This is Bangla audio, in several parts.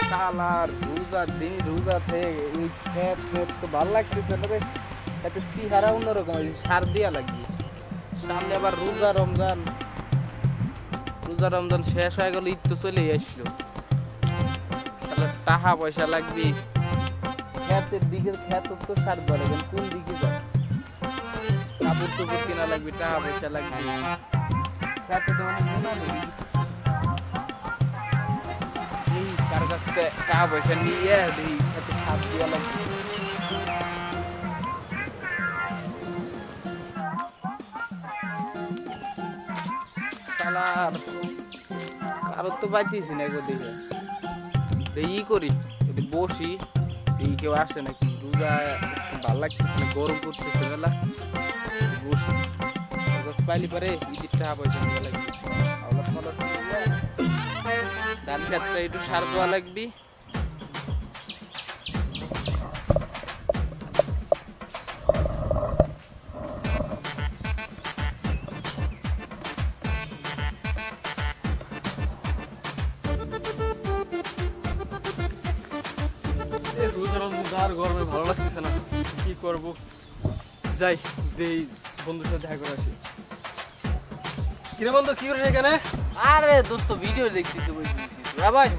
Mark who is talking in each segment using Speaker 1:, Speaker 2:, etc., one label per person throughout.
Speaker 1: শালার রোজা দিন রোজাতে এই খেত তো ভালো লাগতেছে না রে, একটু সিহারা অন্যরকম সার দিয়া লাগবে। সামনে আবার রোজা রমজান শেষ হয়ে গেল, ঈদ তো চলেই আসলো। তাহলে টাকা পয়সা লাগবে, খেতের দিকে খেত তো সার দেওয়া লাগবে, কোন দিকে যায় কাপড় চোপড় কেনা লাগবে, টাকা পয়সা লাগবে। খেতে তো মানে কার কাছ থেকে টাকা পয়সা নিয়ে দেখি খেতে সার দেওয়া লাগবে। শালার কারোর তো পাইতেছি না এগো দিকে, ই করি যদি বসি এই কেউ আসে নাকি, রোজা ভালো লাগতেছে না, গরম করতেছে বেলা, বসি পাইলি পারে ঈদের টাকা পয়সা নিয়ে লাগবে। ধান ক্ষেত্রে একটু সার দেওয়া লাগবি।
Speaker 2: আর গরমে ভালো লাগতেছে না, কি করবো, যাই যেই বন্ধুর সাথে দেখা করে আসি। কিরে বন্ধু, কি করে এখানে?
Speaker 1: আরে দোস্ত ভিডিও দেখতেছি ভাই।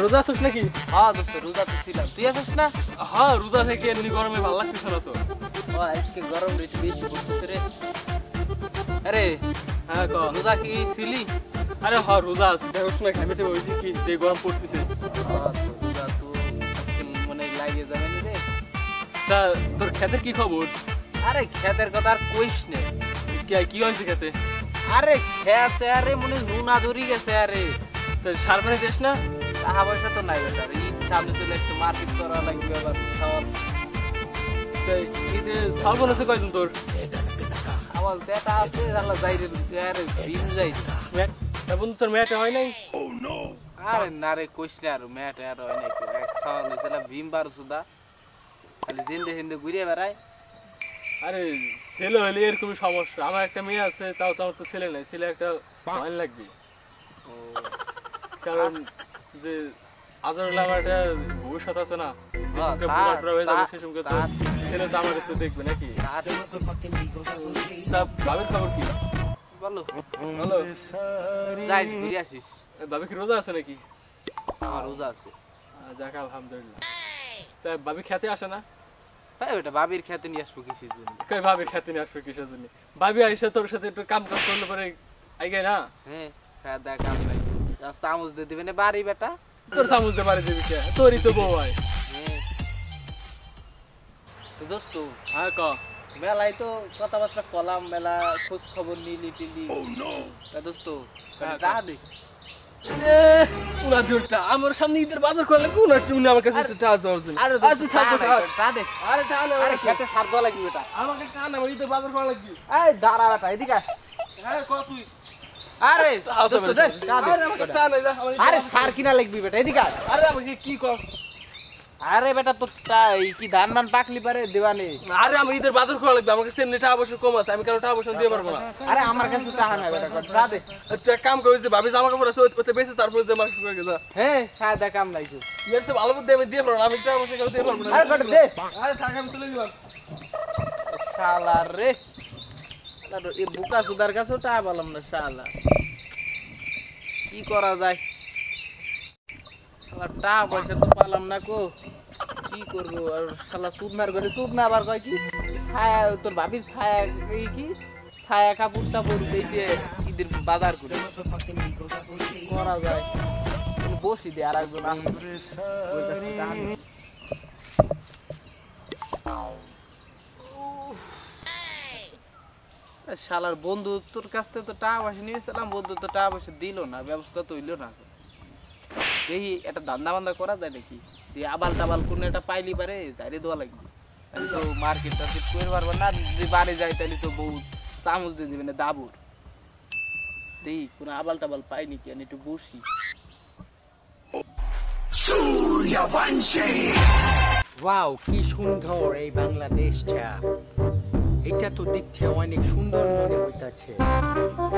Speaker 2: রোজা আছিস নাকি?
Speaker 1: হ্যাঁ দোস্ত রোজা তো ছিলাম, তুই আছিস না?
Speaker 2: হ্যাঁ রোজা থেকে এমনি গরমে ভালো লাগতেছে না তো।
Speaker 1: আজকে গরম একটু বেশি পড়তেছে রে। আরে
Speaker 2: হ্যাঁ
Speaker 1: রোজা কি ছিলি?
Speaker 2: আরে হ্যাঁ রোজা আছে, দেখোস না ঘামেতে বলছি কি যে গরম পড়তেছে।
Speaker 1: রোজা তো মনে লাগে যাবে না রে।
Speaker 2: তা তোর ক্ষেতের কি খবর?
Speaker 1: আরে ক্ষেতের কথা আর কইস নে।
Speaker 2: কি হয়েছে খেতে?
Speaker 1: আরে খেতে আরে মনে নুনা ধরি গেছে। আরে
Speaker 2: সার পানি দিস না?
Speaker 1: টাকা পয়সা তো নাই বেটার, ঈদ সামনে চলে একটু মার্কেট করা লাগবে, আবার খাওয়ার
Speaker 2: ঈদে সাল বলেছে কয়জন তোর?
Speaker 1: আমার যেটা আছে আল্লাহ যাই রে, আরে দিন যাই।
Speaker 2: বন্ধু তোর মেয়েটা হয় নাই?
Speaker 1: আরে না রে কইস না, আর মেয়েটা আর হয় নাই, এক সাল হয়েছিল ভীম বার সুদা, খালি জিন্দে হিন্দে ঘুরিয়ে বেড়ায়।
Speaker 2: আরে ছেলে হলে এরকমই সমস্যা, আমার একটা মেয়ে আছে, তাও তো আমার তো ছেলে নাই, ছেলে একটা ভালো লাগবে। কারণ যে আজরুল আমার একটা ভবিষ্যৎ আছে না, ছেলে তো আমার কাছে দেখবে নাকি। বাবির খবর কি?
Speaker 1: বলো বলো, যাই ঘুরে আসিস।
Speaker 2: বাবি কি রোজা আছে নাকি?
Speaker 1: আমার রোজা আছে।
Speaker 2: যাক আলহামদুলিল্লাহ। তা বাবি খেতে আসে না?
Speaker 1: ওটা বাবির খেতে নিয়ে আসবো কিসের জন্য?
Speaker 2: বাবির খেতে নিয়ে আসবো কিসের জন্য? বাবি আইসা তোর সাথে একটু কাম কাজ করলে পরে আইগে না?
Speaker 1: হ্যাঁ দেখ কাম নাই, চামচ দিয়ে দিবে না বাড়ি বেটা।
Speaker 2: তোর চামচ দিয়ে বাড়ি দিবি কে? তোরই তো বউ হয়।
Speaker 1: দোস্ত
Speaker 2: হ্যাঁ ক।
Speaker 1: মেলায় তো কথাবার্তা কলাম, মেলা খোঁজ খবর নিলি টিলি, দোস্ত টাকা দে।
Speaker 2: আমার সামনে ঈদের বাজার করলে কোন আমার কাছে
Speaker 1: খেতে সার দেওয়া লাগবে বেটা,
Speaker 2: আমাকে টান, আমার ঈদের বাজার করা লাগবে।
Speaker 1: এই দাঁড়া বেটা এদিকে।
Speaker 2: হ্যাঁ ক তুই।
Speaker 1: আরে আরে সার কিনা লাগবি বেটা এদিকে।
Speaker 2: আরে আমাকে কি কর?
Speaker 1: আরে বেটা তোর কি ধান মান পাকলি পারে দেওয়ানি?
Speaker 2: আরে আমি ঈদের বাজার করা লাগবে, আমাকে সেমনি টাকা পয়সা কম আছে, আমি কারো টাকা পয়সা দিয়ে পারবো না।
Speaker 1: আরে আমার কাছে টাকা নাই বেটা, টাকা দে।
Speaker 2: আচ্ছা এক কাম করিস, ভাবি জামা কাপড় আছে ওতে বেশি, তারপরে যে মার্কেট করে গেছা।
Speaker 1: হ্যাঁ সাদা কাম নাই তো
Speaker 2: ইয়ার সব ভালো মধ্যে আমি দিয়ে পারবো না, আমি টাকা পয়সা দিয়ে পারবো না।
Speaker 1: আরে বেটা দে।
Speaker 2: আরে টাকা আমি চলে গেলাম।
Speaker 1: শালা রে, এই বুকা সুদার কাছেও টাকা পেলাম না। শালা কি করা যায়, শালা টাকা পয়সা তো পেলাম না কো, কি করবো আর। শালা সুদ মার করে সুদ না আবার কয় কি ছায়া, তোর ভাবির ছায়া কি ছায়া কাপড় টাপড় দিয়ে ঈদের বাজার করে করা যায়। বসি দে আর একজন শালার বন্ধু তোর কাছ থেকে তো টাকা পয়সা নিয়েছিলাম, বন্ধু তো টাকা পয়সা দিল না, ব্যবস্থা তো হইলো না। দেখি একটা ধান্দা বান্দা করা যায় নাকি, দিয়ে আবাল টাবাল কোনো একটা পাইলি পারে যাইরে দেওয়া লাগবে। তাহলে তো মার্কেট টার্কেট করে পারবো না, যদি বাড়ি যায় তাহলে তো বউ চামচ দিয়ে দেবে না দাবুর। দেখি কোনো আবাল টাবাল পাই নাকি, আমি একটু বসি।
Speaker 3: ওয়াও কি সুন্দর এই বাংলাদেশটা, এটা তো দেখতে অনেক সুন্দর মনে আছে,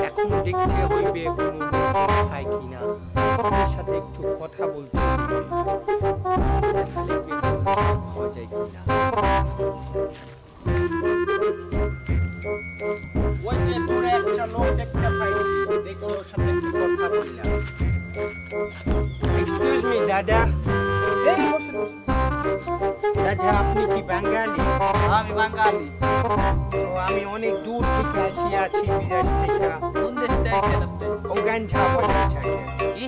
Speaker 3: এখন দেখতে হইবে কোনো লোকজন খায় কিনা, ওদের সাথে একটু কথা বলতে হইবে, দেখালে বেতন পাওয়া যায় কিনা। ওই যে দূরে একটা লোক দেখতে পাইছি, দেখি ওর সাথে একটু কথা বললাম। এক্সকিউজ মি দাদা। দাদা আপনি কি বাঙালি?
Speaker 1: আমি বাঙালি।
Speaker 3: তো আমি অনেক দূর থেকে আছি বিদেশ থেকে।
Speaker 1: কোন দেশ থেকে আইছেন আপনি?
Speaker 3: উগান্ডা বলে থাকে।
Speaker 1: কি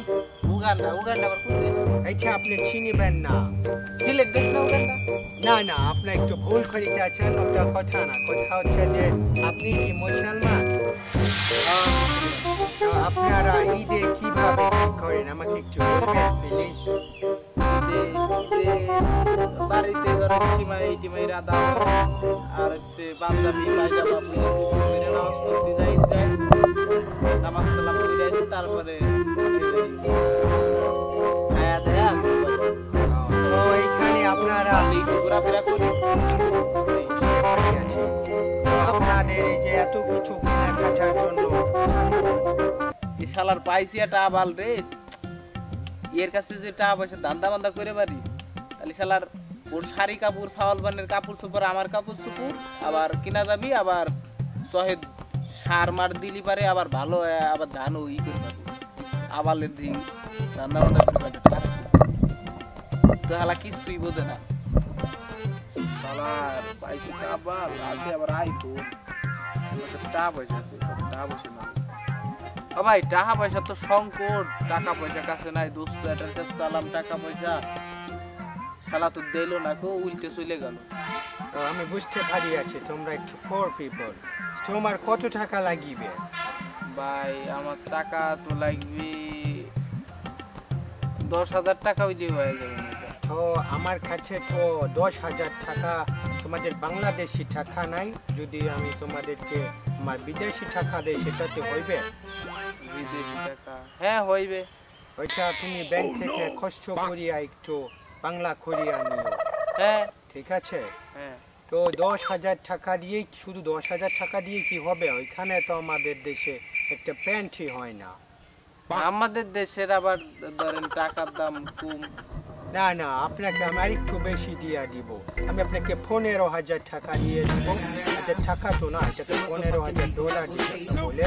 Speaker 1: উগান্ডা? উগান্ডা আবার কোন দেশ?
Speaker 3: আচ্ছা আপনি চিনিবেন না।
Speaker 1: সিলেট দেশ না উগান্ডা?
Speaker 3: না না, আপনি একটু ভুল করিতে আছেন, ওটা কথা না। কথা হচ্ছে যে আপনি কি মুসলমান? তো আপনারা ঈদে কিভাবে কি করেন আমাকে একটু বলবেন প্লিজ?
Speaker 1: বাড়িতে ধরেন টিমাইরা দাও আর হচ্ছে পাঞ্জাবি পায়জামা পরে নামাজ পড়তে যাই নামাজ কালাম পড়ে যাই, তারপরে খায়া দেয়া
Speaker 3: তো এখানে আপনারা
Speaker 1: একটু ঘোরাফেরা করি।
Speaker 3: তো আপনাদের এই যে এত কিছু কেনাকাটার জন্য
Speaker 1: এই শালার পাইছি একটা আবাল রে, এর কাছে যে টাকা পয়সা ধান্দা বান্দা করে পারি, তাহলে শালার ওর শাড়ি কাপড় ছাওয়াল বানের কাপড় চোপড় আমার কাপড় চোপড় আবার কিনা যাবি, আবার শহেদ সার মার দিলি পারে আবার ভালো আবার ধানও ই করে পাবি আবালের দিন ধান্দা বান্দা করে পাবি। তো শালা কিছুই বোঝে না শালার পাইছি আবার আজকে আবার আইফোন টাকা পয়সা আছে, টাকা পয়সা না ও ভাই, টাকা পয়সা তো সংকট, টাকা পয়সা কাছে নাই দোস্ত, এটার কাছে চালাম টাকা পয়সা, শালা তো দিল না কো, উল্টে চলে গেল।
Speaker 3: তো আমি বুঝতে পারি আছি তোমরা একটু পোর পিপল। তোমার কত টাকা লাগিবে?
Speaker 1: ভাই আমার টাকা তো লাগবে 10,000 টাকা হইলে হয়ে যাবে না।
Speaker 3: তো আমার কাছে তো 10,000 টাকা তোমাদের বাংলাদেশি টাকা নাই, যদি আমি তোমাদেরকে আমার বিদেশি টাকা দেই সেটাতে হইবে?
Speaker 1: বিদেশি টাকা হ্যাঁ হইবে।
Speaker 3: ওইটা তুমি ব্যাংক থেকে কষ্ট করিয়া একটু বাংলা করিয়া নিও,
Speaker 1: হ্যাঁ
Speaker 3: ঠিক আছে?
Speaker 1: হ্যাঁ
Speaker 3: তো 10,000 টাকা দিয়ে শুধু 10,000 টাকা দিয়ে কি হবে? ওইখানে তো আমাদের দেশে একটা প্যান্টই হয় না।
Speaker 1: আমাদের দেশের আবার ধরেন টাকার দাম কম।
Speaker 3: না না, আপনাকে আমি আরেকটু বেশি দিয়ে দিব। আমি আপনাকে 15,000 টাকা দিয়ে দিব। এটা টাকা তো না, এটা তো $15,000 দিতে বলে,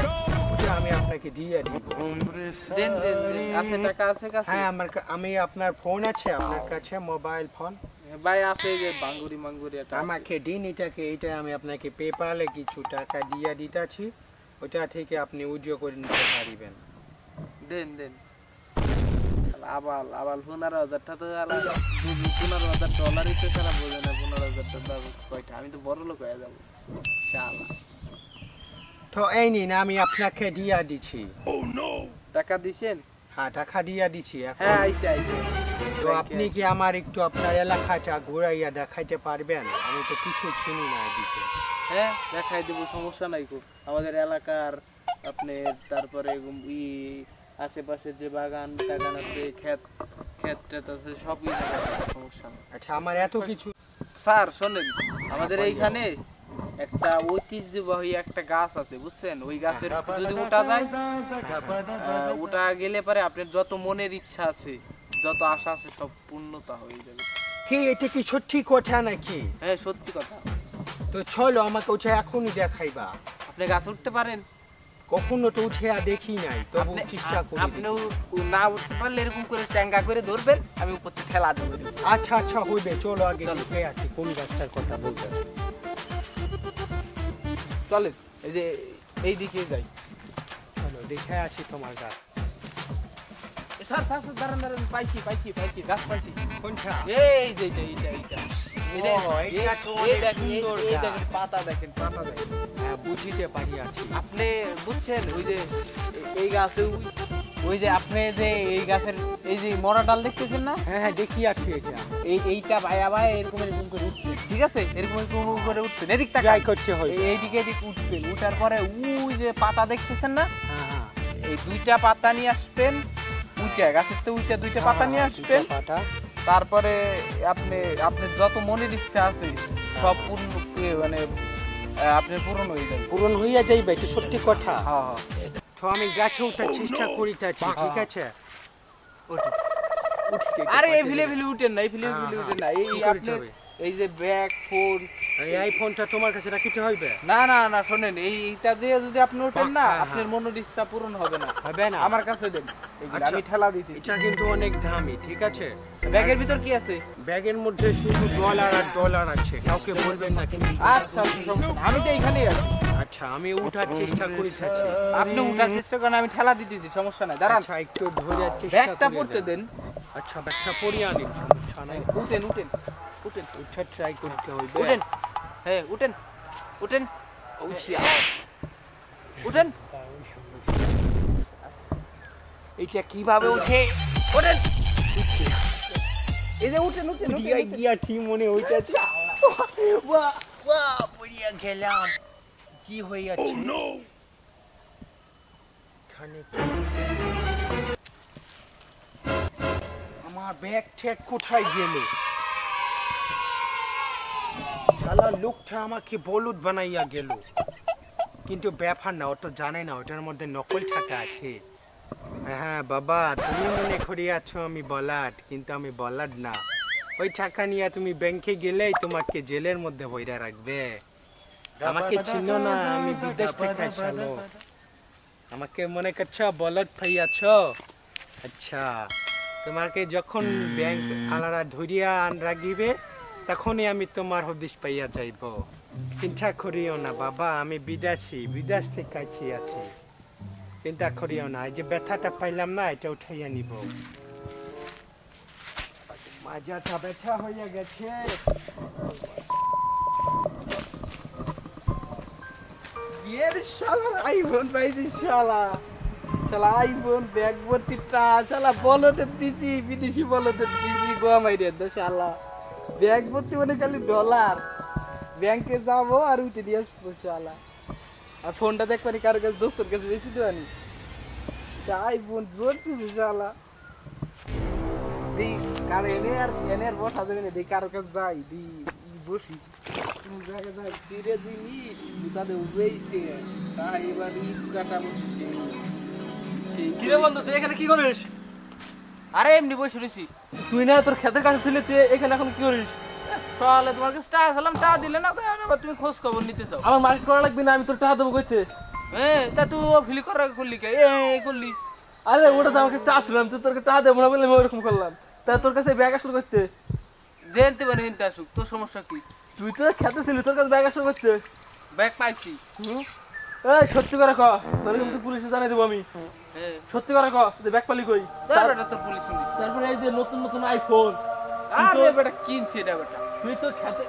Speaker 3: ওটা আমি আপনাকে দিয়ে দিব।
Speaker 1: দেন দেন দেন, আছে টাকা আছে কাছে?
Speaker 3: হ্যাঁ আমি আপনার ফোন আছে আপনার কাছে, মোবাইল ফোন?
Speaker 1: ভাই আছে যে বাঙ্গুরি মাঙ্গুরি এটা
Speaker 3: আমাকে দিন এটাকে, এটা আমি আপনাকে পেপালে কিছু টাকা দিয়ে দিতেছি, ওটা থেকে আপনি উইথড্র করে নিতে পারবেন।
Speaker 1: দেন দেন। আবাল আবাল 15,000 টাকা তো আলাদা, 15,000 ডলারই তো সারা বোঝে না, 15,000 টাকা কয়টা, আমি তো বড় লোক হয়ে যাবো শালা।
Speaker 3: তো এই নিন আমি আপনাকে দিয়ে দিচ্ছি।
Speaker 1: টাকা দিছেন?
Speaker 3: হ্যাঁ টাকা দিয়ে দিচ্ছি এখন।
Speaker 1: হ্যাঁ আইছে আইছে।
Speaker 3: তো আপনি কি আমার একটু আপনার এলাকাটা ঘুরাইয়া দেখাইতে পারবেন? আমি তো কিছু চিনি না এদিকে।
Speaker 1: হ্যাঁ দেখাই দেবো, সমস্যা নাই কো। আমাদের এলাকার আপনি তারপরে ই আশেপাশে যে বাগান টাগান আছে, ক্ষেত টেত আছে, সবই দেখাবো, সমস্যা নেই।
Speaker 3: আচ্ছা আমার এত কিছু।
Speaker 1: স্যার শোনেন, আমাদের এইখানে একটা ঐতিহ্যবাহী একটা গাছ আছে বুঝছেন, ওই গাছের যদি ওঠা যায়, ওটা গেলে পরে আপনার যত মনের ইচ্ছা আছে, যত আশা আছে সব পূর্ণতা হয়ে যাবে।
Speaker 3: কি এটা কি সত্যি কথা নাকি?
Speaker 1: হ্যাঁ সত্যি কথা।
Speaker 3: তো চলো আমাকে ওটা এখনই দেখাইবা।
Speaker 1: আপনি গাছ উঠতে পারেন?
Speaker 3: কখনো তো উঠে দেখি নাই, তবু চেষ্টা করি।
Speaker 1: আপনিও না উঠতে পারলে এরকম করে ট্যাঙ্গা করে ধরবেন, আমি উপর থেকে ঠেলা দেবো।
Speaker 3: আচ্ছা আচ্ছা হইবে, চলো আগে দেখে আসি কোন গাছটার কথা বলতে।
Speaker 1: চলেন এই যে এই দিকে যাই।
Speaker 3: চলো দেখে আসি তোমার গাছ।
Speaker 1: স্যার স্যার দাঁড়ান দাঁড়ান, পাইছি পাইছি পাইছি, গাছ পাইছি।
Speaker 3: কোনটা?
Speaker 1: এই যে এইটা এইটা এইটা
Speaker 3: এইটা তো অনেক সুন্দর গাছ।
Speaker 1: পাতা দেখেন, পাতা দেখেন।
Speaker 3: হ্যাঁ বুঝিতে পারি আছি।
Speaker 1: আপনি বুঝছেন ওই যে এই গাছে ওই যে আপনি যে এই গাছের এই যে মরা ডাল দেখতেছেন না?
Speaker 3: হ্যাঁ হ্যাঁ দেখি আছি এটা।
Speaker 1: এইটা ভাইয়া ভাই এরকম এরকম করে উঠবে, ঠিক আছে? এরকম এরকম করে উঠবেন, এদিক টাকা
Speaker 3: ট্রাই করতে হয়।
Speaker 1: এইদিকে এদিক উঠবেন, উঠার পরে ওই যে পাতা দেখতেছেন না,
Speaker 3: হ্যাঁ হ্যাঁ
Speaker 1: এই দুইটা পাতা নিয়ে আসবেন, উইটা গাছের তো উইটা দুইটা পাতা নিয়ে আসবেন। তারপরে আপনি আপনার যত মনের ইচ্ছা আছে সব পূর্ণ মানে আপনি পূরণ হয়ে যাবে।
Speaker 3: পূরণ হইয়া যাইবে, এটা সত্যি কথা।
Speaker 1: হ্যাঁ হ্যাঁ
Speaker 3: তো আমি গাছে উঠার চেষ্টা করিতেছি, ঠিক আছে?
Speaker 1: আরে এই ফিলে উঠেন না, এই ফিলে উঠেন না, এই
Speaker 3: কি করতে
Speaker 1: আপনি
Speaker 3: হবে?
Speaker 1: এই যে ব্যাগ ফোন,
Speaker 3: এই আইফোনটা তোমার কাছে রাখিতে হইবে?
Speaker 1: না না না শোনেন, এইটা দিয়ে যদি আপনি ওঠেন না,
Speaker 3: হ্যাঁ,
Speaker 1: আপনার মনের ইচ্ছা পূরণ হবে না।
Speaker 3: হবে না?
Speaker 1: আমার কাছে দেন, এগুলো
Speaker 3: আচ্ছা।
Speaker 1: আমি ঠেলা দিছি।
Speaker 3: এটা কিন্তু অনেক দামি, ঠিক আছে?
Speaker 1: ব্যাগের ভিতর কি আছে?
Speaker 3: ব্যাগের মধ্যে শুধু ডলার আর ডলার আছে, কাউকে বলবেন না কিন্তু।
Speaker 1: আচ্ছা সমস্যা নেই, আমি তো এইখানেই আছি।
Speaker 3: আচ্ছা, আমি উঠার চেষ্টা করিতেছি।
Speaker 1: আপনি উঠার চেষ্টা করেন, আমি ঠেলা দিতেছি, সমস্যা নাই, দাঁড়ান।
Speaker 3: আচ্ছা, একটু ধৈর্যের চেষ্টা
Speaker 1: ব্যাগটা
Speaker 3: করিয়া
Speaker 1: পড়তে
Speaker 3: দেন।
Speaker 1: দেন।
Speaker 3: আচ্ছা, ব্যাগটা পরিয়ে আনি, সমস্যা নাই।
Speaker 1: উঠেন উঠেন উঠেন
Speaker 3: উঠার ট্রাই করতে হইবে।
Speaker 1: উঠেন, হ্যাঁ উঠেন উঠেন উঠেন। এইটা কিভাবে উঠে? ওঠেন, এই যে উঠেন উঠেন
Speaker 3: উঠিয়া গিয়া ঠিক মনে হইতেছে। বাহ বাহ, পড়িয়া গেলাম। কি হইয়াছে? এখানে আমার ব্যাগ ঠেক কোথায় গেল? শালা লোকটা আমাকে বলদ বানাইয়া গেল। কিন্তু ব্যাপার না, ও তো জানে না ওটার মধ্যে নকল টাকা আছে। হ্যাঁ বাবা, তুমি মনে করিয়াছো আমি বলাট, কিন্তু আমি বলাট না। ওই টাকা নিয়ে তুমি ব্যাংকে গেলেই তোমাকে জেলের মধ্যে বইরা রাখবে। আমাকে চিনো না, আমি বিদেশ থেকে আসলো। আমাকে মনে করছো বলদ পাইয়াছ? আচ্ছা, তোমাকে যখন ব্যাংক আলাদা ধরিয়া রাখিবে, তখনই আমি তোমার হদিশ পাইয়া যাইব। চিন্তা করিও না বাবা, আমি বিদেশি, বিদেশ থেকে আছি। চিন্তা করিও না, এই যে ব্যথাটা পাইলাম না, এটা উঠাইয়া নিব। মাজাটা ব্যথা হইয়া গেছে।
Speaker 1: আইফোন পাইছি, শালা শালা আইফোন, ব্যাগ ভর্তি টাকা, শালা বলদের দিছি, বিদেশি বলদের দিছি, গোয়া মাইরে দে শালা। ব্যাগ ভর্তি মানে খালি ডলার, ব্যাংকে যাবো আর উঠে দিয়ে আসবো শালা। আর ফোনটা দেখবানি কারো কাছে, দোস্তের কাছে বেশি দেওয়ানি, আইফোন ভর্তি শালা। দি কার এনে আর বসা যাবে না, দি কারো কাছে যাই, দি বসি জায়গা যাই, ফিরে জিনিস তাদের উবেইছে, তাই এবার ঈদ কাটা বসছে।
Speaker 2: কিরে বন্ধু, তুই এখানে কি করিস?
Speaker 1: আরে এমনি বসে রয়েছি।
Speaker 2: তুই না তোর ক্ষেতের কাছে ছিলি, তুই এখানে এখন কি করিস?
Speaker 1: তাহলে তোমার কাছে টাকা খেলাম, টাকা দিলে না, আবার তুমি খোঁজ খবর নিতে চাও।
Speaker 2: আমার মার্কেট করা লাগবে না, আমি তোর টাকা দেবো কইতে।
Speaker 1: হ্যাঁ, তা তুই ফিলি করা করলি কে? করলি?
Speaker 2: আরে ওটা তো আমাকে চা ছিল, আমি তো তোর টাকা দেবো না বলে আমি ওরকম করলাম। তা তোর কাছে ব্যাগ আসল করতে,
Speaker 1: জানতে পারি হিনতে আসুক, তোর সমস্যা কি?
Speaker 2: তুই তো খেতে ছিলি, তোর কাছে ব্যাগ আসল করতে।
Speaker 1: ব্যাগ পাইছি।
Speaker 2: এই সত্যি করে ক, তাহলে কিন্তু পুলিশে জানাই দেবো আমি।
Speaker 1: হ্যাঁ,
Speaker 2: সত্যি করে ক, যে ব্যাগ পালি কই?
Speaker 1: তারপরে তোর পুলিশ শুনি।
Speaker 2: তারপরে এই যে নতুন নতুন আইফোন,
Speaker 1: আরে বেটা কিনছি এটা বেটা।
Speaker 2: তুই তো খেতে,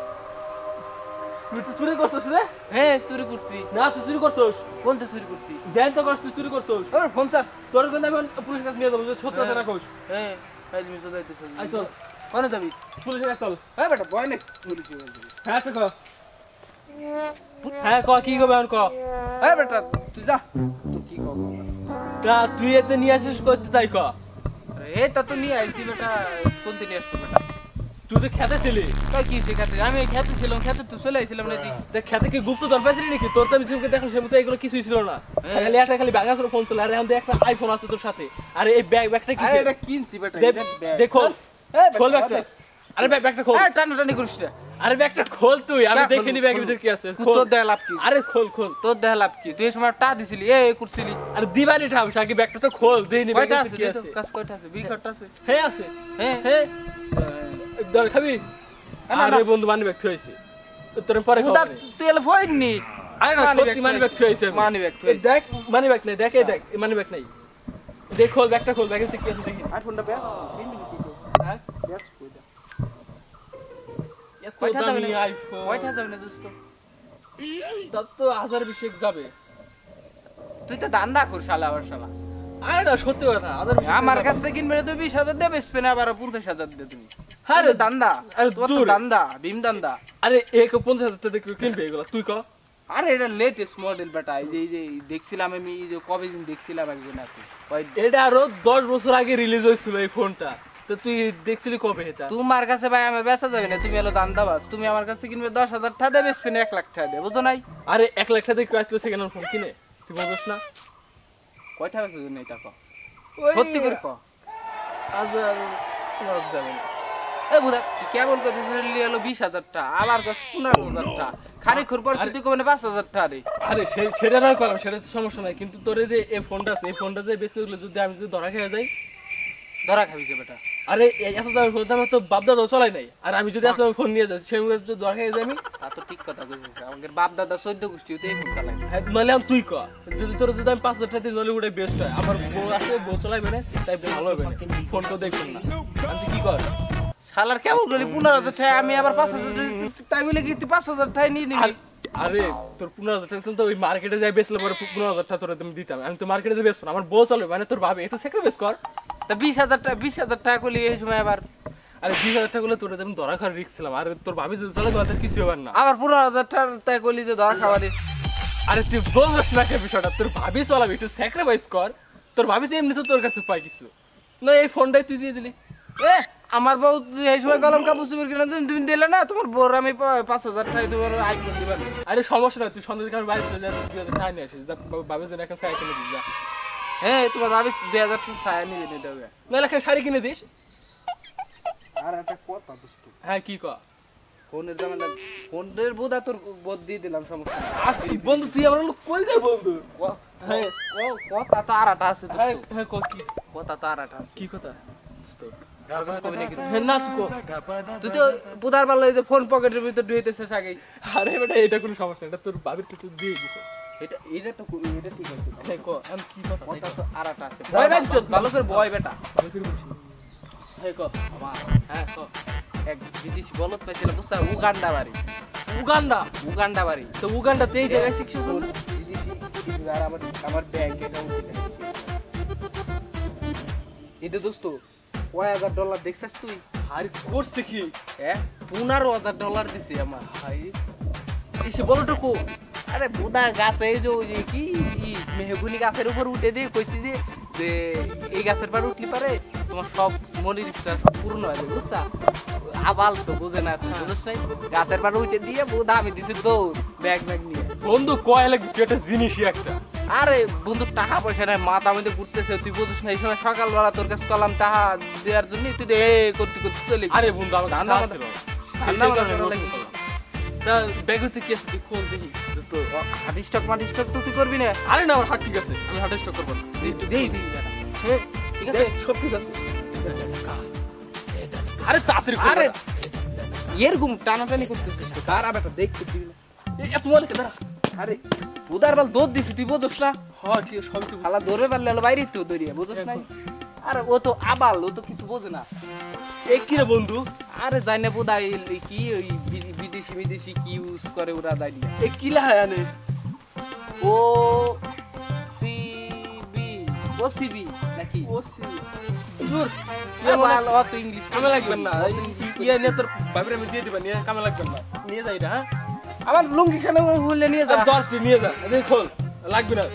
Speaker 2: তুই তো চুরি করছিস রে?
Speaker 1: হ্যাঁ, চুরি করছি।
Speaker 2: না তুই চুরি করছিস,
Speaker 1: কোনটা চুরি করছি?
Speaker 2: জ্ঞান তো করছিস, তুই চুরি করছিস।
Speaker 1: ফোন চার।
Speaker 2: তোর কিন্তু আমি পুলিশের কাছে নিয়ে যাবো, যে সত্যি কথা রাখোস।
Speaker 1: হ্যাঁ, তাই তুমি তো যাইতেছ।
Speaker 2: আই চল,
Speaker 1: কোনে যাবি?
Speaker 2: পুলিশের কাছে চল।
Speaker 1: হ্যাঁ বেটা, ভয় নেই, পুলিশে বলবি।
Speaker 2: হ্যাঁ তো ক, হ্যাঁ ক, কি করবে এখন ক?
Speaker 1: হ্যাঁ বেটা, তুই যা, তুই কি করবো?
Speaker 2: তা তুই এতে নিয়ে আসিস করতে তাই ক।
Speaker 1: এই তা তো নিয়ে আইছি বেটা, কোনতে নিয়ে আসছো বেটা?
Speaker 2: তুই তো খেতে ছিলি,
Speaker 1: তাই কি সে খেতে? আমি খেতে ছিলাম, খেতে তো চলে আইছিলাম না।
Speaker 2: দেখ খেতে কি গুপ্ত দর পাইছিলি নাকি? তোর তো আমি সিমকে দেখলাম, সে মতো এগুলো কিছুই ছিল না। খালি একটা খালি ব্যাগ আসলে ফোন ছিল, আর এখন একটা আইফোন আছে তোর সাথে। আর এই ব্যাগটা কি?
Speaker 1: আরে এটা কিনছি বেটা,
Speaker 2: দেখো, খোল ব্যাগটা। আরে ব্যাগটা খোল।
Speaker 1: টানাটানি করিস না।
Speaker 2: আরে ব্যাগটা খোল তুই, আমি দেখিনি ব্যাগের ভিতর কি আছে।
Speaker 1: তোর দেখা লাভ কি?
Speaker 2: আরে খোল খোল,
Speaker 1: তোর দেখা লাভ কি? তুই এই সময় টা দিছিলি, করছিলি।
Speaker 2: আরে দিবানি ঠামস, আগে ব্যাগটা তো খোল, দেইনি
Speaker 1: কয়টা
Speaker 2: ব্যাগের
Speaker 1: আছে?
Speaker 2: ভিতর কি আছে।
Speaker 1: কাজ কয়টা আছে? বিগ কয়টা আছে?
Speaker 2: হ্যাঁ আছে,
Speaker 1: হ্যাঁ
Speaker 2: হ্যাঁ দর খাবি। আরে বন্ধু মানি ব্যাগ থইছে, তোর পরে খাবো।
Speaker 1: তুই এলে ভয় নি।
Speaker 2: আরে না সত্যি মানি ব্যাগ থইছে।
Speaker 1: মানি ব্যাগ থই।
Speaker 2: দেখ মানি ব্যাগ নাই, দেখ এই দেখ মানি ব্যাগ নাই। দেখ খোল ব্যাগটা, খোল ব্যাগের থেকে কি আছে দেখি।
Speaker 1: আইফোনটা ব্যাগ।
Speaker 2: হ্যাঁ
Speaker 1: ব্যাগ কইদা।
Speaker 2: এত
Speaker 1: কয়টা
Speaker 2: দামি
Speaker 1: যাবে?
Speaker 2: আইফোন,
Speaker 1: কয়টা যাবে না দোস্ত?
Speaker 2: তার তো 1000 যাবে।
Speaker 1: তুই তো দান্দা করিস শালা আবার শালা।
Speaker 2: আরে না সত্যি কথা,
Speaker 1: আমার কাছ থেকে কিনবে তুই 20,000 দে, বেচবে না আবার 50,000 দে তুমি।
Speaker 2: আরে
Speaker 1: আরে দান্দা,
Speaker 2: আরে
Speaker 1: তোর তো
Speaker 2: দূর।
Speaker 1: দান্দা, ভীম দান্দা।
Speaker 2: আরে 50,000 টাকা দিয়ে কিনবে এগুলো তুই ক।
Speaker 1: আরে এটা লেটেস্ট মডেল বেটা, এই যে দেখছিলাম আমি, এই যে কবে দিন দেখছিলাম একজন আছে। ওই
Speaker 2: এটা আরো 10 বছর আগে রিলিজ হয়েছিল এই ফোনটা। তো তো তুই দেখছিলি কবে এটা?
Speaker 1: তোমার কাছে ভাই আমি বেচা যাবে না, তুমি হলো দান্দাবাজ। তুমি আমার কাছে কিনবে 10,000 টাকা দেবে, বেচবে না 1 লাখ টাকা দেবে, বুঝো নাই?
Speaker 2: আরে 1 লাখ টাকা দিয়ে কেউ আজকে সেকেন্ড হ্যান্ড ফোন কিনে? তুই বুঝছ না?
Speaker 1: কয়টা বেচা জন্য এটা কও?
Speaker 2: ওই
Speaker 1: সত্যি করে কও।
Speaker 2: আজ আর তোমার যাবে না।
Speaker 1: এ বুদা তুই কেবল কইছিস লিয়ে হলো 20,000 টাকা, আবার কস 15,000 টাকা, খানি খুর পর তুই কইবে 5,000 টাকা রে।
Speaker 2: আরে সেটা নয় করলাম, সেটা তো সমস্যা নাই, কিন্তু তোর এই যে এই ফোনটা আছে, এই ফোনটা যে বেঁচে গেলে যদি আমি যদি ধরা খেয়ে যাই,
Speaker 1: ধরা খাবি কে বেটা?
Speaker 2: আরে এত দামি ফোন তো বাপ দাদাও চলাই নাই, আর আমি যদি এত দামি ফোন নিয়ে যাই সেই যদি ধরা খেয়ে যাই আমি,
Speaker 1: তা তো ঠিক কথা কইছিস। আমাদের বাপ দাদা 14 গোষ্ঠী হতে এই ফোন চালায়।
Speaker 2: নাহলে আমি তুই ক যদি তোর যদি আমি 5,000 টাকা দিয়ে নলে উঠে বেস্ট হয়। আমার বউ আছে, বউ চলাইবে না, তাই ভালো হবে না, ফোন তো দেখবেন না। আমি কি কর
Speaker 1: শালার কেমন করি 15,000 টাকা, আমি আবার 5,000 টাকা, তাই বলে কি তুই 5,000 টাকা নিয়ে নিবি?
Speaker 2: আরে তোর 15,000 টাকা ছিল তো ওই মার্কেটে যাই বেচলে পরে 15,000 টাকা তোর আমি দিতাম। আমি তো মার্কেটে যাই বেচবো না, আমার বউ চলবে, মানে তোর ভাবে একটু স্যাক্রিফাইস কর।
Speaker 1: তা 20,000 টাকা করলি এই সময় আবার?
Speaker 2: আরে 20,000 টাকা গুলো তোর আমি ধরা খাওয়ার রিস্ক ছিলাম, আর তোর ভাবি যদি চলে তোমার কিছু হবে না।
Speaker 1: আবার 15,000 টাকা করলি যে ধরা খাওয়ালি।
Speaker 2: আরে তুই বলছিস না কে বিষয়টা, তোর ভাবি চলাবি, একটু স্যাক্রিফাইস কর। তোর ভাবি তো এমনি তো তোর কাছে পাই কিছু না, এই ফোনটাই তুই দিয়ে দিলি।
Speaker 1: এ আমার বউ এই সময় কলম কাপড় চুপড় কিনে তুমি দিলে না, তোমার বউর আমি 5,000 টাকা তোমার আইফোন দিবা না।
Speaker 2: আরে সমস্যা নাই, তুই সন্ধ্যা থেকে বাড়িতে যা, 2,000 টাকা নিয়ে আসিস, ভাবি যেন একটা শাড়ি কিনে দিস যা।
Speaker 1: হ্যাঁ তোমার ভাবি 2,000 টাকা ছায়া নিয়ে নিতে হবে।
Speaker 2: নাহলে একটা শাড়ি কিনে দিস।
Speaker 1: আর একটা কথা দোস্ত,
Speaker 2: হ্যাঁ কি কর
Speaker 1: ফোনের জামানা, ফোনের বোধা তোর বোধ দিয়ে দিলাম, সমস্যা নেই।
Speaker 2: বন্ধু, তুই আমার লোক কই যা বন্ধু। হ্যাঁ
Speaker 1: কথা তো আরাটা আছে
Speaker 2: হ্যাঁ
Speaker 1: দোস্ত,
Speaker 2: হ্যাঁ, কি
Speaker 1: কথা তো আরাটা আছে।
Speaker 2: কি কথা?
Speaker 1: আর কিছু কবি নাকি?
Speaker 2: হ্যাঁ না তুই কো।
Speaker 1: তুই তো বুধার পারলো যে ফোন পকেটের ভিতর ঢুইতেছিস আগেই।
Speaker 2: আরে বেটা এটা কোনো সমস্যা না, এটা তোর ভাবির কিছু দিয়ে দিছে।
Speaker 1: এটা এটা তো এটা ঠিক আছে।
Speaker 2: হ্যাঁ কো, আমি কি কথা
Speaker 1: কথা তো আরাটা আছে। ভয় বাঞ্চত ভালো করে ভয় বেটা।
Speaker 2: হ্যাঁ কো।
Speaker 1: আমার
Speaker 2: হ্যাঁ কো।
Speaker 1: এক বিদেশি বলদ পাইছিল বুঝছা, উগান্ডা বাড়ি।
Speaker 2: উগান্ডা?
Speaker 1: উগান্ডা বাড়ি
Speaker 2: তো উগান্ডাতে এই জায়গায় শিখছিস?
Speaker 1: বিদেশি আর আমার ব্যাংক অ্যাকাউন্ট থেকে এটা দোস্ত $1,000 দেখছিস তুই?
Speaker 2: আরে করছে কি?
Speaker 1: হ্যাঁ $15,000 দিছে আমার।
Speaker 2: ভাই এসে বলটো কো।
Speaker 1: আরে বুদা গাছে এই যে ওই যে কি মেহগুনি গাছের উপর উঠে দিয়ে কইছি যে এই গাছের পর উঠলি পারে তোমার সব মনের ইচ্ছা সব পূর্ণ হবে, বুঝছা? আবাল তো বুঝে না, বুঝছ নাই? গাছের পর উঠে দিয়ে বুদা আমি দিছি দৌড় ব্যাগ নিয়ে।
Speaker 2: বন্ধু কয় লাগে একটা জিনিসই একটা।
Speaker 1: আরে বন্ধু টাকা পয়সা নাই, মাথা মধ্যে ঘুরতেছে, তুই বুঝছ না? এই সময় সকালবেলা তোর কাছে কলাম টাকা দেওয়ার জন্য তুই তো করতে চলে
Speaker 2: আরে বন্ধু আমার
Speaker 1: ধান্দা
Speaker 2: কাছে ছিল।
Speaker 1: ধান্দা
Speaker 2: সেই কারণে
Speaker 1: মাথা
Speaker 2: রোড করলাম। তা ব্যাগ হচ্ছে কি আছে তুই খোল দেখি।
Speaker 1: দোস্ত হার্ট স্টক মাটি স্টক তো তুই করবি না?
Speaker 2: আরে না আমার হাত ঠিক আছে, আমি হার্ট স্ট্রোক করবো না।
Speaker 1: দেই
Speaker 2: হ্যাঁ ঠিক আছে, সব ঠিক আছে। আরে তাড়াতাড়ি কর।
Speaker 1: আরে এরকম টানাটানি করতেছিস তো, তার আবার দেখতে দিবি না।
Speaker 2: এত বলে কে দাঁড়া।
Speaker 1: আরে উদার বাল দৌড় দিছি, তুই বুঝছ না?
Speaker 2: হ্যাঁ ঠিক আছে, সব ঠিক
Speaker 1: খালা দৌড়ে পারলে হলো বাইরে তো দৌড়িয়ে, বুঝছ না? আরে ও তো আবাল, ও তো কিছু বোঝে না।
Speaker 2: এই কি রে বন্ধু?
Speaker 1: আরে যাই না বোধ কি ওই বিদেশি কি ইউজ করে ওরা যাই না।
Speaker 2: এই কি লেখা জানে?
Speaker 1: ও সিবি নাকি?
Speaker 2: ও সি দূর
Speaker 1: আবাল ও তো ইংলিশ
Speaker 2: কামে লাগবে না। ইয়া নিয়ে তোর ভাবির আমি দিয়ে দিবা, নিয়ে কামে লাগবে না। নিয়ে যাই না। হ্যাঁ
Speaker 1: আবার লুঙ্গি খানে ভুলে নিয়ে যা।
Speaker 2: দর তুই নিয়ে যা, এদিকে খোল, লাগবে না।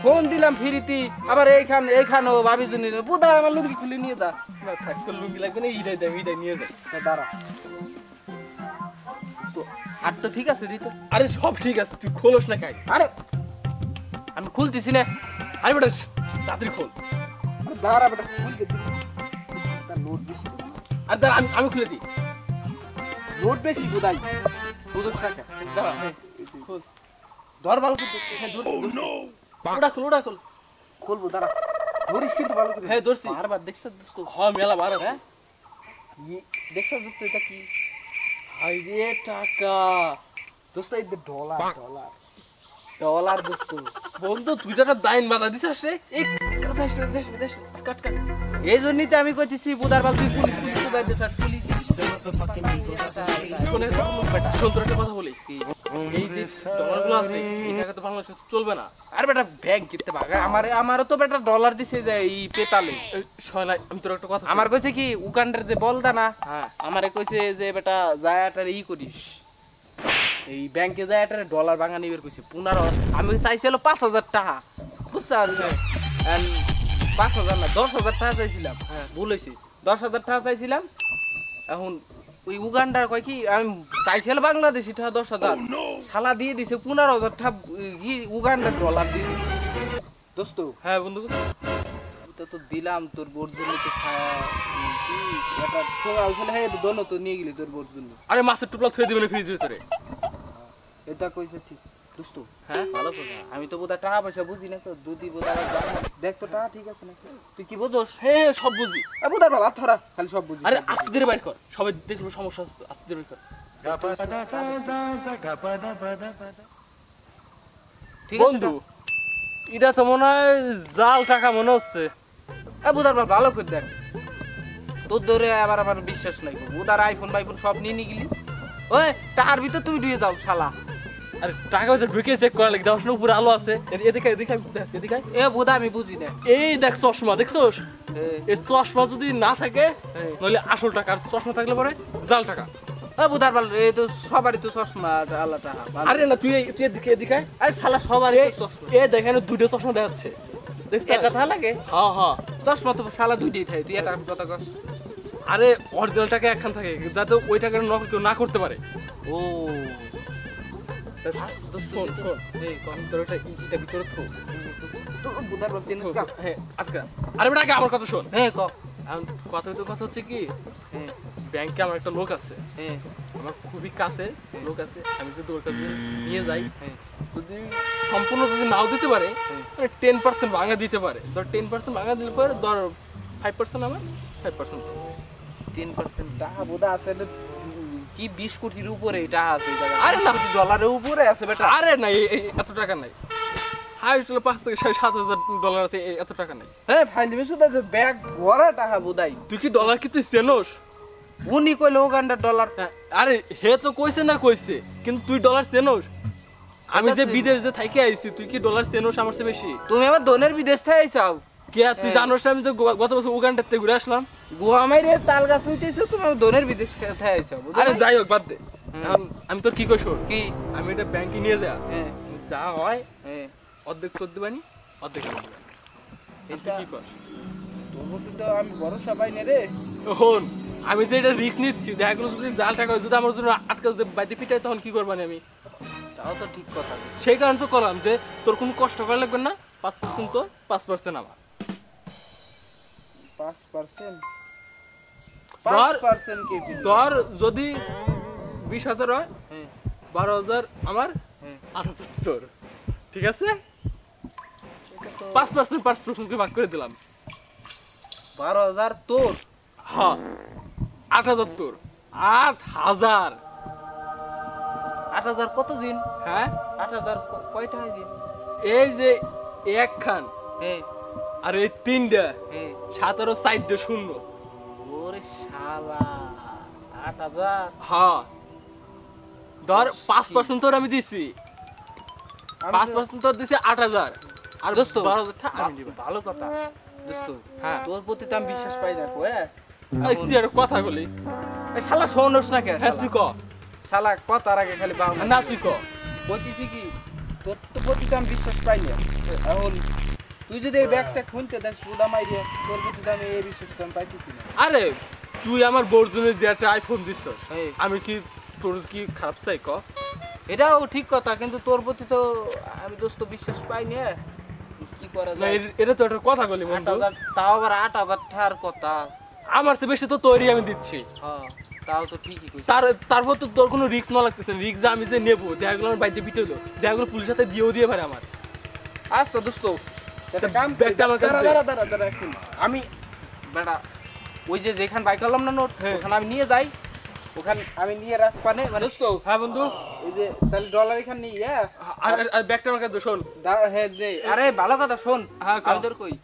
Speaker 1: ফোন দিলাম ফিরিতি, আবার এইখানে ভাবি জন্য বুদা আমার লুঙ্গি খুলে নিয়ে যা।
Speaker 2: না থাক, তোর লুঙ্গি লাগবে না, ইটাই দেখ, ইটাই নিয়ে যাই।
Speaker 1: দাঁড়া তো, আর তো ঠিক আছে দিত।
Speaker 2: আরে সব ঠিক আছে, তুই খোলস না খাই।
Speaker 1: আরে আমি খুলতেছি না।
Speaker 2: আরে বেটা তাড়াতাড়ি খোল।
Speaker 1: দাঁড়া বেটা খুলতে দিই, লোড বেশি,
Speaker 2: আর দাঁড়া আমি খুলে দিই।
Speaker 1: লোড বেশি বুদাই বুঝছ না? দাঁড়া
Speaker 2: খোল।
Speaker 1: ধর ভালো কিন্তু, হ্যাঁ ধর
Speaker 2: ওটা খোল, ওটা খোল।
Speaker 1: খুলবো, দাঁড়া ধরিস কিন্তু ভালো করে।
Speaker 2: হ্যাঁ ধরছি।
Speaker 1: বারবার দেখছ দোস্ত?
Speaker 2: হ্যাঁ মেলা বার আছে।
Speaker 1: হ্যাঁ দেখছ দোস্ত এটা কি?
Speaker 2: হাই রে টাকা।
Speaker 1: দোস্ত এই ডলার ডলার দোস্ত।
Speaker 2: বন্ধু তুই যেটা দাইন বাধা দিছিস রে, এই কাট কাট।
Speaker 1: এই জন্যই তো আমি কইতেছি বুদার বাল তুই পুলিশ বুদার দেশার পুলিশ।
Speaker 2: শোন তোর একটা কথা বলি, এই যে ডলারগুলো আছে এই টাকা তো বাংলাদেশে চলবে না।
Speaker 1: আর বেটা ব্যাংক কিনতে পারে, আমারও তো বেটা ডলার দিছে যে এই পেতালে।
Speaker 2: শোনা আমি তোর একটা কথা
Speaker 1: আমার কইছে কি উগান্ডার যে বলদা না,
Speaker 2: হ্যাঁ
Speaker 1: আমারে কইছে যে বেটা জায়াটার ই করিস, এই ব্যাংকে জায়াটার ডলার ভাঙা নিবের কইছে 15। আমি চাইছিল 5,000 টাকা, বুঝছ? 5,000 না 10,000 টাকা চাইছিলাম, ভুল হয়েছে। 10,000 টাকা চাইছিলাম। এখন ওই উগান্ডার কয় কি আমি চাইছিলাম বাংলাদেশি টাকা 10,000, শালা দিয়ে দিছে 15,000 টাকা উগান্ডার ডলার দিয়ে দিছে। দোস্ত
Speaker 2: হ্যাঁ বন্ধু,
Speaker 1: তো দিলাম তোর বোর জন্য তো কি এটা ছোড়া ওখানে হ্যাঁ দোনো তো নিয়ে গেলি তোর বোর জন্য।
Speaker 2: আরে মাছের টুকরা থুয়ে দিবেন ফ্রিজের ভিতরে।
Speaker 1: এটা কইছে ঠিক দোস্ত।
Speaker 2: হ্যাঁ
Speaker 1: ভালো কথা, আমি তো বোধহয় টাকা পয়সা বুঝি না তো, দুদি বোধহয় দেখ তো টাকা ঠিক আছে না, তুই কি বোঝোস?
Speaker 2: হ্যাঁ সব বুঝি।
Speaker 1: বোধহয় ভালো ধরা খালি সব বুঝি।
Speaker 2: আরে আস্তে ধীরে বাইর কর, সবাই দেখবে সমস্যা আছে, আস্তে ধীরে বাইর কর।
Speaker 1: ঠিক আছে
Speaker 2: বন্ধু এটা তো মনে হয় জাল টাকা মনে হচ্ছে।
Speaker 1: বোধহয় ভালো করে দেখ, তোর ধরে আবার আমার বিশ্বাস নাই। বোধহয় আইফোন বাইফোন সব নিয়ে নিয়ে গেলি, ওই টাকার ভিতর তুমি ধুয়ে দাও শালা।
Speaker 2: আরে টাকা পয়সা ঢুকে চেক করা লাগে, দেওয়ার উপরে আলো আছে। এদিকে এদিকে এদিকে
Speaker 1: এ বোধহয় আমি বুঝি না।
Speaker 2: এই দেখ চশমা দেখছোস, এই চশমা যদি না থাকে নইলে আসল টাকা, আর চশমা থাকলে পরে জাল টাকা।
Speaker 1: বোধহয় ভালো, এই তো সবারই তো চশমা আল্লাহ টাকা।
Speaker 2: আরে না তুই তুই এদিকে এদিকে
Speaker 1: আরে শালা সবারই তো চশমা।
Speaker 2: এ দেখেন দুটো চশমা দেখাচ্ছে, দেখছিস?
Speaker 1: এটা থা লাগে
Speaker 2: হ্যাঁ হ্যাঁ।
Speaker 1: চশমা তো শালা দুইটাই থাকে, তুই এটা কথা কস।
Speaker 2: আরে অরিজিনাল টাকা একখান থাকে, যাতে ওই টাকার নকল কেউ না করতে পারে।
Speaker 1: ও
Speaker 2: শোন শোন, এই কম্পিউটারটা ইটা ভিতরে থো।
Speaker 1: তো বোধহয় বলছিস
Speaker 2: হ্যাঁ আজকে আরে বেটা আগে আমার কথা শোন।
Speaker 1: হ্যাঁ ক
Speaker 2: এখন কথা হচ্ছে কি,
Speaker 1: হ্যাঁ
Speaker 2: ব্যাংকে আমার একটা লোক আছে,
Speaker 1: হ্যাঁ
Speaker 2: আমার খুবই কাছে লোক আছে। আমি যদি ওর কাছে নিয়ে যাই,
Speaker 1: হ্যাঁ
Speaker 2: যদি সম্পূর্ণ যদি নাও দিতে পারে 10% ভাঙা দিতে পারে। ধর 10% ভাঙা দিলে পরে ধর 5% আমার 5%।
Speaker 1: 3% টাকা বোধহয় আছে কি 20 কোটির উপরে টাকা আছে।
Speaker 2: আরে না,
Speaker 1: ডলারের উপরে আছে বেটা।
Speaker 2: আরে না এত টাকা নাই, হাই চলে 5 থেকে 7,000 ডলার আছে, এত টাকা নাই।
Speaker 1: হ্যাঁ ফাইলি শুধু ব্যাগ ভরা টাকা বোধহয়।
Speaker 2: তুই কি ডলার কি তুই চেনোস?
Speaker 1: উনি কইলো উগান্ডার ডলার।
Speaker 2: আরে হে তো কইছে না কইছে, কিন্তু তুই ডলার চেনোস? আমি যে বিদেশ যে থাইকে আইছি, তুই কি ডলার চেনোস আমার চেয়ে বেশি?
Speaker 1: তুমি আবার দনের বিদেশ থেকে আইছাও
Speaker 2: কে তুই জানোস না আমি যে গত বছর উগান্ডার থেকে ঘুরে আসলাম?
Speaker 1: গোয়া মাইরে তাল গাছ উঠেছো, তুমি দনের বিদেশ থেকে আইছাও।
Speaker 2: আরে যাই হোক বাদ দে, এখন আমি তোর কি কই শোন,
Speaker 1: কি
Speaker 2: আমি এটা ব্যাংকে নিয়ে যা,
Speaker 1: হ্যাঁ
Speaker 2: যা হয়
Speaker 1: হ্যাঁ
Speaker 2: অর্ধেক করে দিবানি, অর্ধেক করে দিবানি।
Speaker 1: এটা
Speaker 2: কি কর
Speaker 1: তোর তো আমি ভরসা পাই না রে।
Speaker 2: শোন, আমি তো এটা রিস্ক নিচ্ছি, দেখা গেলো যদি জাল টাকা হয়, যদি আমার জন্য আটকা যদি বাইতে পিটাই, তখন কি করবানি আমি?
Speaker 1: তাও তো ঠিক কথা।
Speaker 2: সেই কারণে তো করলাম যে তোর কোনো কষ্ট করা লাগবে না, 5% তোর 5% আমার।
Speaker 1: 5%
Speaker 2: ধর
Speaker 1: 5% কি
Speaker 2: তোর যদি 20,000 হয়,
Speaker 1: হ্যাঁ
Speaker 2: 12,000 আমার,
Speaker 1: হ্যাঁ
Speaker 2: 8,000 তোর, ঠিক আছে? 5% ভাগ করে দিলাম।
Speaker 1: 12,000 তোর,
Speaker 2: হ্যাঁ 8,000 তোর, 8,000।
Speaker 1: 8,000 কত দিন?
Speaker 2: হ্যাঁ
Speaker 1: 8,000 কয়টা দিন?
Speaker 2: এই যে একখান
Speaker 1: হ্যাঁ
Speaker 2: আর এই 3টা
Speaker 1: হ্যাঁ
Speaker 2: 7 আর 4 শূন্য।
Speaker 1: ওরে শালা 8,000।
Speaker 2: হ্যাঁ ধর 5% তোর আমি দিছি, 5% তোর দিছি 8,000, আর
Speaker 1: দোস্ত
Speaker 2: 12,000 টাকা আমি দিব।
Speaker 1: ভালো কথা দোস্ত,
Speaker 2: হ্যাঁ
Speaker 1: তোর প্রতি তো আমি বিশ্বাস পাই না কো।
Speaker 2: এই তুই আর কথা বলি,
Speaker 1: এই শালা শোনস না কে?
Speaker 2: হ্যাঁ তুই ক
Speaker 1: শালা কথার আগে খালি বাউ
Speaker 2: না, তুই ক।
Speaker 1: বলতেছি কি তোর তো প্রতি তো আমি বিশ্বাস পাই না। এখন তুই যদি এই ব্যাগটা খুলতে দেখ সুদা মাইরে, তোর প্রতি তো আমি এই বিশ্বাস আমি পাইতেছি না।
Speaker 2: আরে তুই আমার বর্জনে যে একটা আইফোন দিছ,
Speaker 1: এই,
Speaker 2: আমি কি তোর কি খারাপ চাই ক?
Speaker 1: এটাও ঠিক কথা, কিন্তু তোর প্রতি তো আমি দোস্ত বিশ্বাস পাই না। কি করা
Speaker 2: না
Speaker 1: যায়?
Speaker 2: এটা তো একটা কথা বলি বন্ধু,
Speaker 1: 8,000 তাও আবার 8,000 টাকার কথা।
Speaker 2: আমার চেয়ে বেশি তো তৈরি আমি দিচ্ছি।
Speaker 1: হ্যাঁ তাও তো ঠিকই কইছিস।
Speaker 2: তারপর তো তোর কোনো রিস্ক না লাগতেছে, রিস্ক যে আমি যে নেবো, দেখাগুলো আমার বাড়িতে পিটে হলো, দেখাগুলো পুলিশের সাথে দিয়েও দিয়ে পারে আমার।
Speaker 1: আচ্ছা দোস্ত একটা কাম করি,
Speaker 2: ব্যাগটা আমার কাছে দে।
Speaker 1: দাঁড়া এখন আমি বেটা ওই যে যেখান বাই করলাম না নোট,
Speaker 2: হ্যাঁ।
Speaker 1: ওখানে আমি নিয়ে যাই, ওখানে আমি নিয়ে রাখবানে মানে
Speaker 2: দোস্ত হ্যাঁ বন্ধু,
Speaker 1: এই যে তাহলে ডলার এখানে নিয়ে
Speaker 2: আর ব্যাগটা আমার কাছে দে, শোন।
Speaker 1: হ্যাঁ দে। আরে ভালো কথা শোন,
Speaker 2: হ্যাঁ,
Speaker 1: আমি তোর কই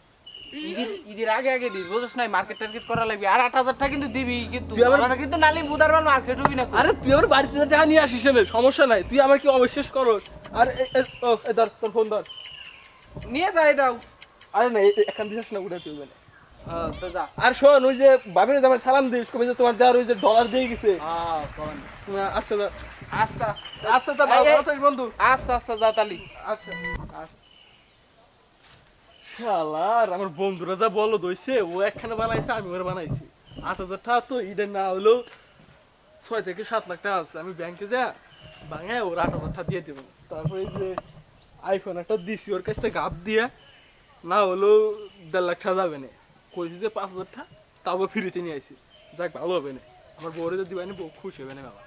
Speaker 1: ঈদের আগে আগে দিস, বুঝছ নাই? মার্কেট টার্গেট করা লাগবে, আর 8,000 টাকা কিন্তু দিবি, কিন্তু
Speaker 2: তুই আমার-
Speaker 1: ডলারটা কিন্তু নালি বুদারবার মার্কেট হবি না।
Speaker 2: আরে তুই আমার বাড়িতে যা নিয়ে আসিস না, সমস্যা নাই, তুই আমার কি অবিশ্বাস করস? আর ধর তোর ফোন ধর।
Speaker 1: নিয়ে যা এটাও।
Speaker 2: আরে না এখান দিস না, উঠে তুলবে না।
Speaker 1: হ্যাঁ তো যা।
Speaker 2: আর শোন, ওই যে বাবির আমার সালাম দিস, কবে যে তোমার দেওয়ার ওই যে ডলার দিয়ে গেছে।
Speaker 1: হ্যাঁ কোন
Speaker 2: আচ্ছা যা।
Speaker 1: আচ্ছা
Speaker 2: আচ্ছা তা ভালো আছিস বন্ধু?
Speaker 1: আচ্ছা আচ্ছা যা তালি।
Speaker 2: আচ্ছা শালার আমার বন্ধুরা যা বলো দইছে, ও একখানে বানাইছে, আমি ওর বানাইছি। 8,000 টাকা তো ঈদে না হলেও 6 থেকে 7 লাখ টাকা আছে, আমি ব্যাংকে যা ভাঙায় ওর 8,000 টাকা দিয়ে দেবো। তারপরে এই যে আইফোন একটা দিছি ওর কাছ থেকে গাপ দিয়ে, না হলেও 1.5 লাখ টাকা যাবে না, কইছি যে 5,000 টাকা তাও ফ্রিতে নিয়ে আসি। যাক ভালো হবে না, আমার বউরে যদি দিবাই না বউ খুশি হবে না বাবা।